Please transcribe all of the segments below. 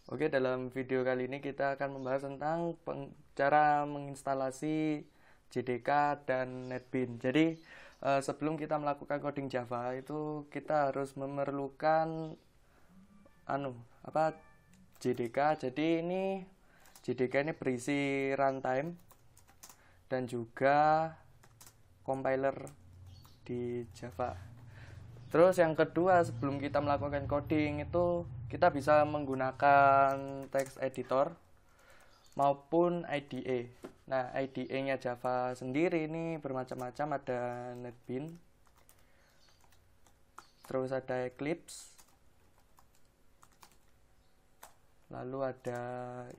Oke, dalam video kali ini kita akan membahas tentang cara menginstalasi JDK dan NetBeans. Jadi, sebelum kita melakukan coding Java itu kita harus memerlukan JDK. Jadi ini JDK ini berisi runtime dan juga compiler di Java. Terus yang kedua, sebelum kita melakukan coding itu kita bisa menggunakan text editor maupun IDE. Nah, IDE-nya Java sendiri ini bermacam-macam, ada NetBeans, terus ada Eclipse, lalu ada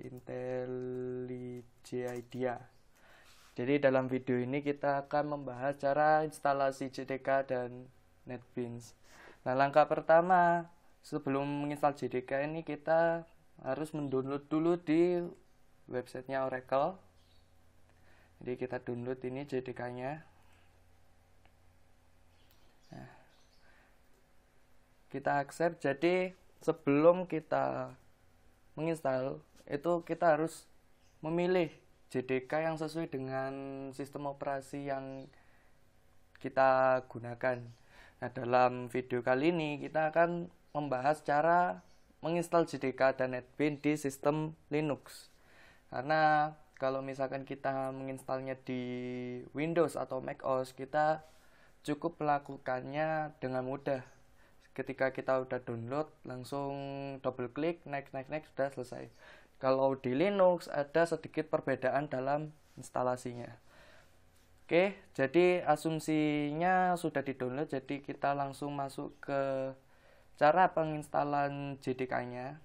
IntelliJ IDEA. Jadi dalam video ini kita akan membahas cara instalasi JDK dan NetBeans. Nah, langkah pertama sebelum menginstal JDK ini kita harus mendownload dulu di websitenya Oracle. Jadi kita download ini JDK-nya. Nah, kita accept. Jadi sebelum kita menginstal itu kita harus memilih JDK yang sesuai dengan sistem operasi yang kita gunakan. Nah, dalam video kali ini kita akan membahas cara menginstal JDK dan NetBeans di sistem Linux. Karena kalau misalkan kita menginstalnya di Windows atau macOS, kita cukup melakukannya dengan mudah. Ketika kita udah download, langsung double klik, next, sudah selesai. Kalau di Linux ada sedikit perbedaan dalam instalasinya. Oke, jadi asumsinya sudah di-download, jadi kita langsung masuk ke cara penginstalan JDK-nya.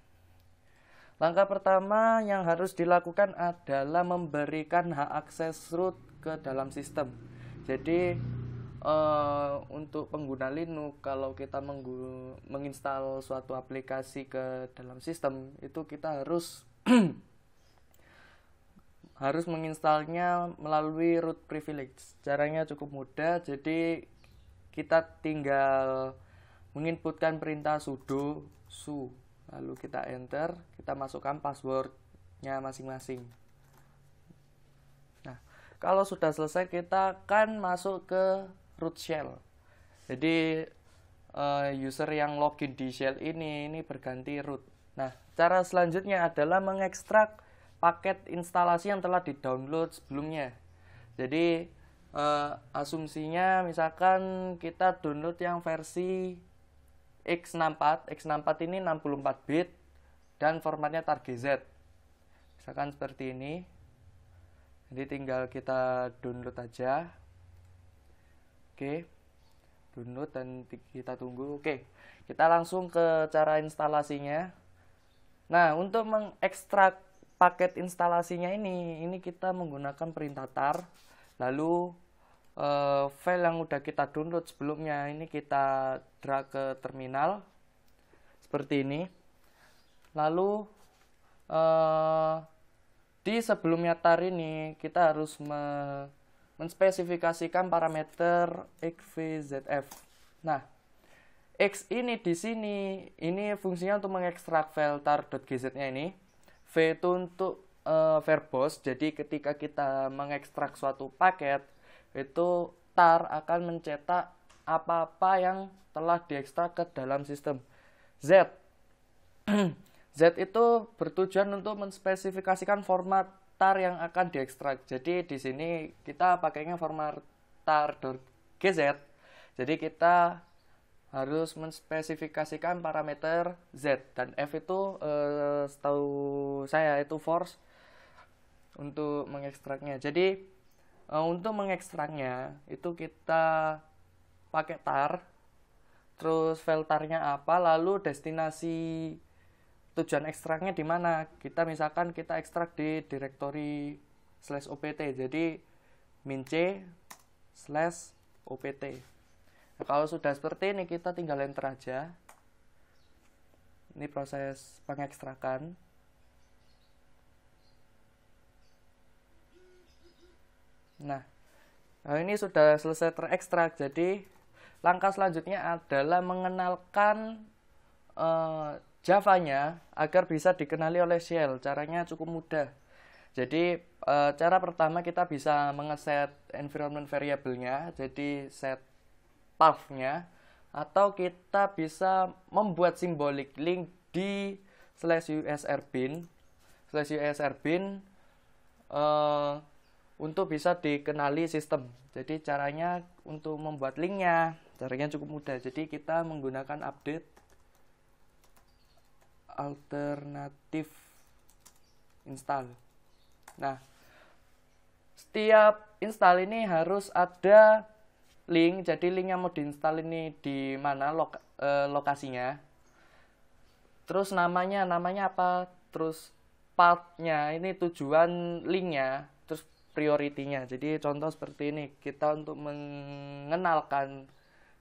Langkah pertama yang harus dilakukan adalah memberikan hak akses root ke dalam sistem. Jadi untuk pengguna Linux, kalau kita menginstal suatu aplikasi ke dalam sistem, itu kita harus harus menginstalnya melalui root privilege. Caranya cukup mudah, jadi kita tinggal menginputkan perintah sudo su, lalu kita enter, kita masukkan passwordnya masing-masing. Nah, kalau sudah selesai kita akan masuk ke root shell. Jadi user yang login di shell ini berganti root. Nah, cara selanjutnya adalah mengekstrak paket instalasi yang telah di-download sebelumnya. Jadi asumsinya misalkan kita download yang versi x64. X64 ini 64 bit dan formatnya target Z. Misalkan seperti ini. Jadi tinggal kita download aja. Oke. Download dan kita tunggu. Oke. Kita langsung ke cara instalasinya. Nah, untuk mengekstrak paket instalasinya ini kita menggunakan perintah tar, lalu file yang udah kita download sebelumnya ini kita drag ke terminal seperti ini. Lalu di sebelumnya tar ini kita harus menspesifikasikan parameter xvzf. Nah, x ini di sini ini fungsinya untuk mengekstrak file tar.gz-nya ini. V itu untuk verbose, jadi ketika kita mengekstrak suatu paket, itu tar akan mencetak apa-apa yang telah diekstrak ke dalam sistem. Z Z itu bertujuan untuk menspesifikasikan format tar yang akan diekstrak. Jadi di sini kita pakainya format tar.gz. Jadi kita harus menspesifikasikan parameter Z, dan F itu setahu saya itu force untuk mengekstraknya. Jadi untuk mengekstraknya itu kita pakai tar, terus file tarnya apa, lalu destinasi tujuan ekstraknya di mana. Kita misalkan kita ekstrak di directory /opt, jadi min/c/opt. Nah, kalau sudah seperti ini kita tinggal enter aja. Ini proses pengekstrakan. Nah, ini sudah selesai terekstrak. Jadi langkah selanjutnya adalah mengenalkan Java-nya agar bisa dikenali oleh shell. Caranya cukup mudah. Jadi cara pertama kita bisa mengeset environment variable-nya, jadi set path-nya, atau kita bisa membuat symbolic link di /usrbin untuk bisa dikenali sistem. Jadi caranya untuk membuat linknya, caranya cukup mudah. Jadi kita menggunakan update alternatif install. Nah, setiap install ini harus ada link. Jadi link yang mau diinstal ini di mana lokasinya. Terus namanya apa? Terus path-nya, ini tujuan linknya. Terus priority-nya. Jadi contoh seperti ini. Kita untuk mengenalkan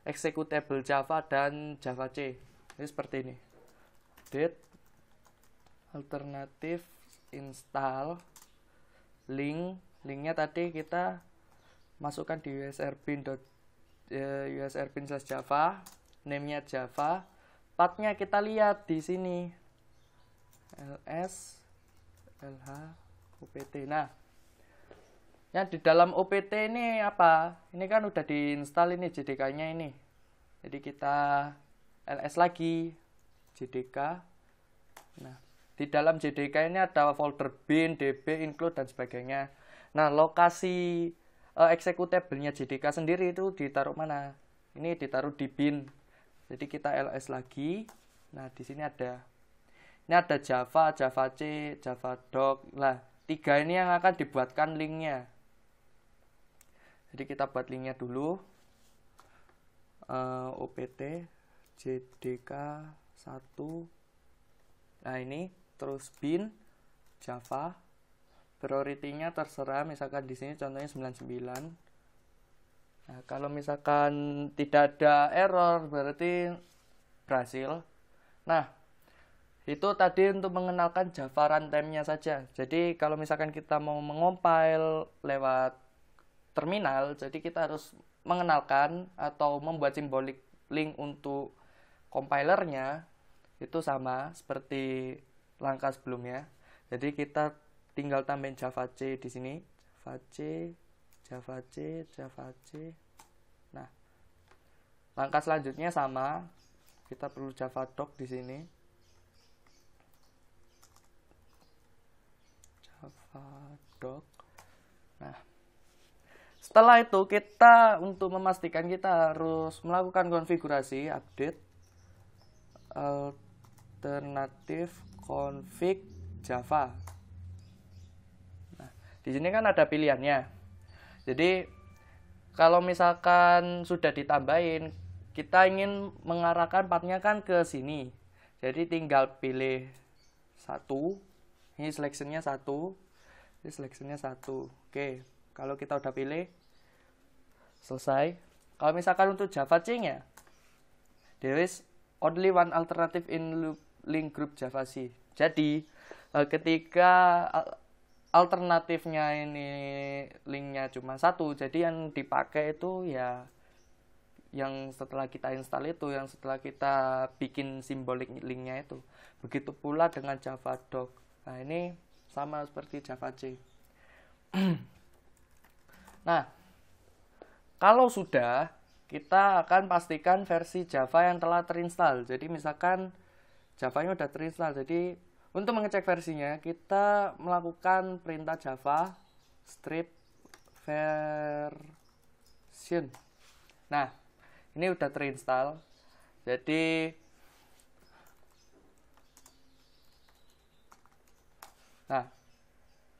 executable Java dan Java C. Ini seperti ini. Update alternatif install linknya tadi kita masukkan di usrbin/java, name-nya Java, path-nya kita lihat di sini ls lh opt. Nah, yang di dalam opt ini apa? Ini kan udah diinstal ini JDK-nya ini. Jadi kita ls lagi JDK. Nah, di dalam JDK ini ada folder bin, db, include, dan sebagainya. Nah, lokasi executable-nya JDK sendiri itu ditaruh mana? Ini ditaruh di bin. Jadi kita ls lagi. Nah, di sini ada. Ini ada Java, Java C, Java Doc. Nah, 3 ini yang akan dibuatkan linknya. Jadi kita buat linknya dulu. opt JDK 1. Nah, ini terus bin Java, priority-nya terserah, misalkan di sini contohnya 99. Nah, kalau misalkan tidak ada error berarti berhasil. Nah, itu tadi untuk mengenalkan Java runtime-nya saja. Jadi kalau misalkan kita mau mengompil lewat terminal, jadi kita harus mengenalkan atau membuat simbolik link untuk compilernya. Itu sama seperti langkah sebelumnya. Jadi kita tinggal tambahin Java C di sini. Java C. Nah, langkah selanjutnya sama. Kita perlu Java Doc di sini. Java Doc. Nah, setelah itu kita untuk memastikan kita harus melakukan konfigurasi update alternatif config Java. Nah, di sini kan ada pilihannya. Jadi kalau misalkan sudah ditambahin, kita ingin mengarahkan path-nya kan ke sini. Jadi tinggal pilih satu. Ini selection-nya satu. Ini selection-nya satu. Oke, kalau kita udah pilih, selesai. Kalau misalkan untuk Java C-nya, there is only one alternative in link group Java C. Jadi ketika alternatifnya ini linknya cuma satu, jadi yang dipakai itu ya yang setelah kita install itu, yang setelah kita bikin simbolik linknya itu. Begitu pula dengan Java Doc. Nah, ini sama seperti Java C. Nah, kalau sudah, kita akan pastikan versi Java yang telah terinstall. Jadi misalkan Java-nya udah terinstall. Jadi untuk mengecek versinya, kita melakukan perintah Java strip version. Nah, ini udah terinstall. Jadi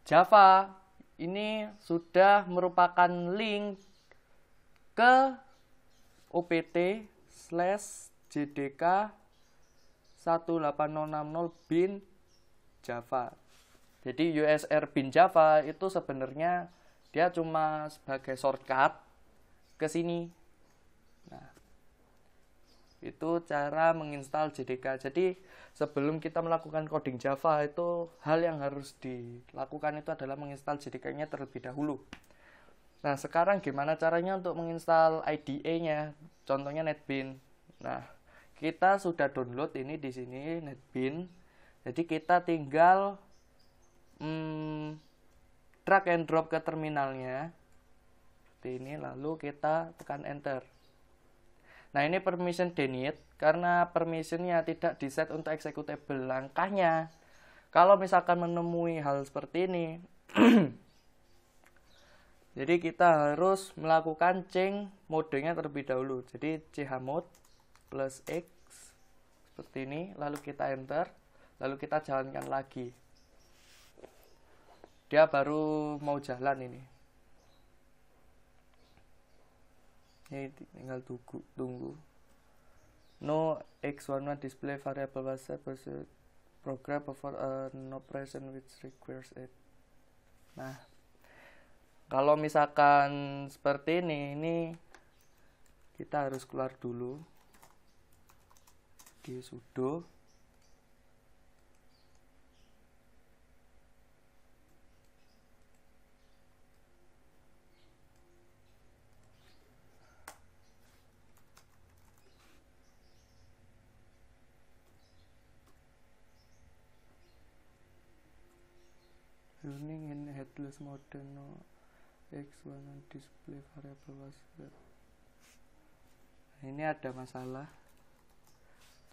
Java ini sudah merupakan link ke opt/jdk 18060 bin Java. Jadi USR bin Java itu sebenarnya dia cuma sebagai shortcut ke sini. Nah, itu cara menginstal JDK. Jadi sebelum kita melakukan coding Java, itu hal yang harus dilakukan itu adalah menginstal JDK-nya terlebih dahulu. Nah, sekarang gimana caranya untuk menginstal IDE-nya? Contohnya NetBeans. Nah, kita sudah download ini di sini NetBeans. Jadi kita tinggal drag and drop ke terminalnya seperti ini, lalu kita tekan enter. Nah, ini permission denied karena permissionnya tidak diset untuk executable. Langkahnya, kalau misalkan menemui hal seperti ini, jadi kita harus melakukan change modenya terlebih dahulu. Jadi chmod plus X seperti ini, lalu kita enter, lalu kita jalankan lagi. Dia baru mau jalan ini. Ini tinggal tunggu. No x11 display variable WhatsApp program before an operation which requires it. Nah, kalau misalkan seperti ini kita harus keluar dulu di sudo. Running in headless mode, no x1 display variable WhatsApp. Nah, ini ada masalah.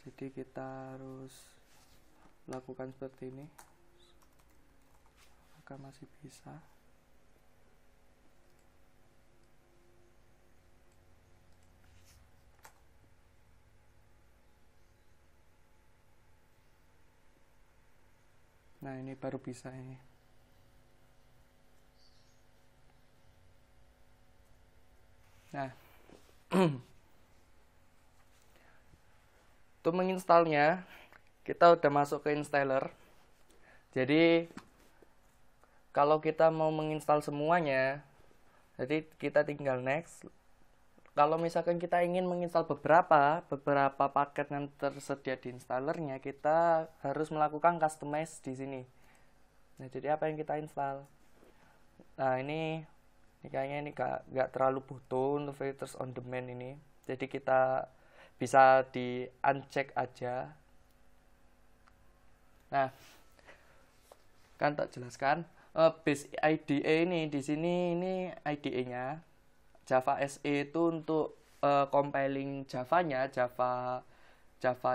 Jadi kita harus lakukan seperti ini. Apakah masih bisa? Nah, ini baru bisa ini. Nah, untuk menginstalnya kita udah masuk ke installer. Jadi kalau kita mau menginstal semuanya, jadi kita tinggal next. Kalau misalkan kita ingin menginstal beberapa paket yang tersedia di installernya, kita harus melakukan customize di sini. Nah, jadi apa yang kita install? Nah, ini kayaknya ini gak terlalu butuh untuk filters on demand ini. Jadi kita bisa di uncheck aja. Nah, kan tak jelaskan base IDE ini di sini, ini IDE-nya Java SE itu untuk compiling Java-nya, Java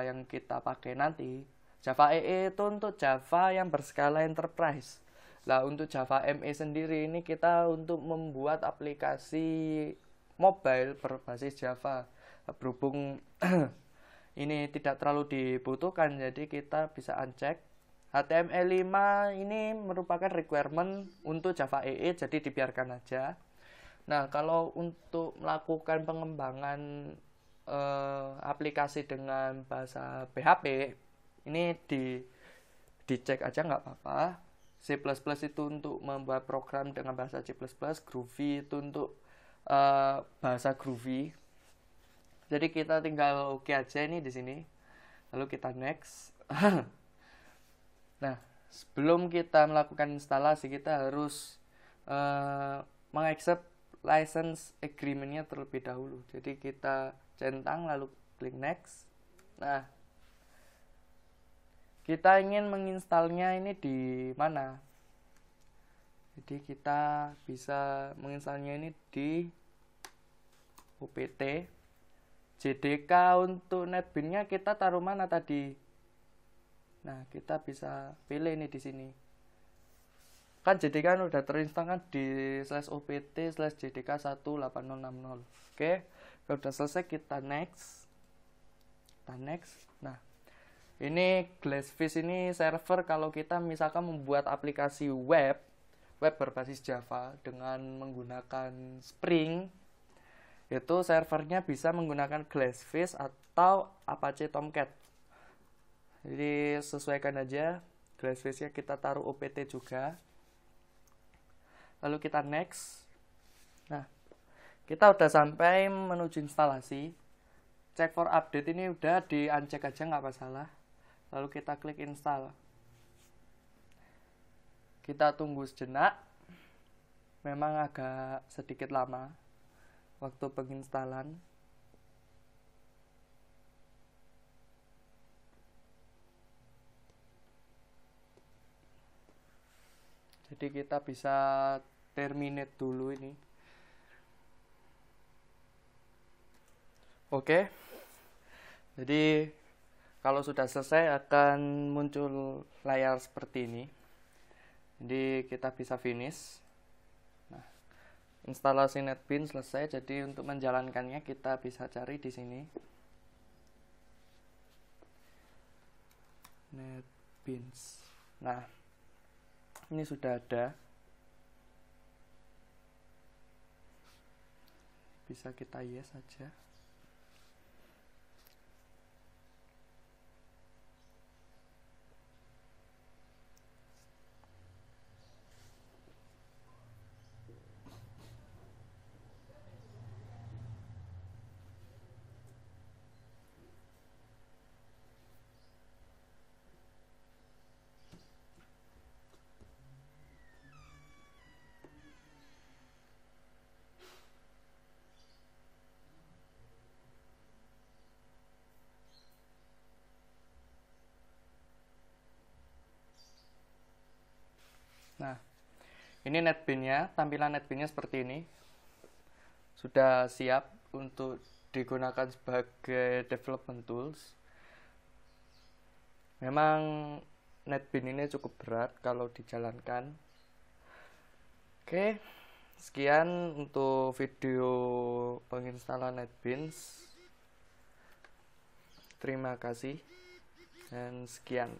yang kita pakai nanti. Java EE itu untuk Java yang berskala enterprise. Lah, untuk Java ME sendiri ini kita untuk membuat aplikasi mobile berbasis Java. Berhubung ini tidak terlalu dibutuhkan, jadi kita bisa uncheck. HTML5 ini merupakan requirement untuk Java EE, jadi dibiarkan aja. Nah, kalau untuk melakukan pengembangan aplikasi dengan bahasa PHP, ini dicek aja nggak apa-apa. C++ itu untuk membuat program dengan bahasa C++, Groovy itu untuk bahasa Groovy. Jadi kita tinggal oke aja ini di sini. Lalu kita next. Nah, sebelum kita melakukan instalasi, kita harus mengaccept license agreement-nya terlebih dahulu. Jadi kita centang lalu klik next. Nah, kita ingin menginstalnya ini di mana? Jadi kita bisa menginstalnya ini di upt. JDK untuk NetBeans-nya kita taruh mana tadi? Nah, kita bisa pilih ini di sini. Kan JDK udah terinstall kan di /opt/jdk18060. Oke, kalau udah selesai kita next. Nah, ini Glassfish ini server kalau kita misalkan membuat aplikasi web berbasis Java dengan menggunakan Spring, itu servernya bisa menggunakan Glassfish atau Apache Tomcat. Jadi sesuaikan aja. Glassfish-nya kita taruh opt juga. Lalu kita next. Nah, kita udah sampai menuju instalasi. Check for update ini udah di uncheck aja nggak masalah. Lalu kita klik install. Kita tunggu sejenak. Memang agak sedikit lama waktu penginstalan. Jadi kita bisa terminate dulu ini. Oke. Jadi kalau sudah selesai akan muncul layar seperti ini. Jadi kita bisa finish. Nah, instalasi NetBeans selesai. Jadi untuk menjalankannya kita bisa cari di sini. NetBeans. Nah, ini sudah ada. Bisa kita yes saja. Nah, ini NetBeans-nya, tampilan NetBeans-nya seperti ini. Sudah siap untuk digunakan sebagai development tools. Memang NetBeans ini cukup berat kalau dijalankan. Oke, sekian untuk video penginstalan NetBeans. Terima kasih dan sekian.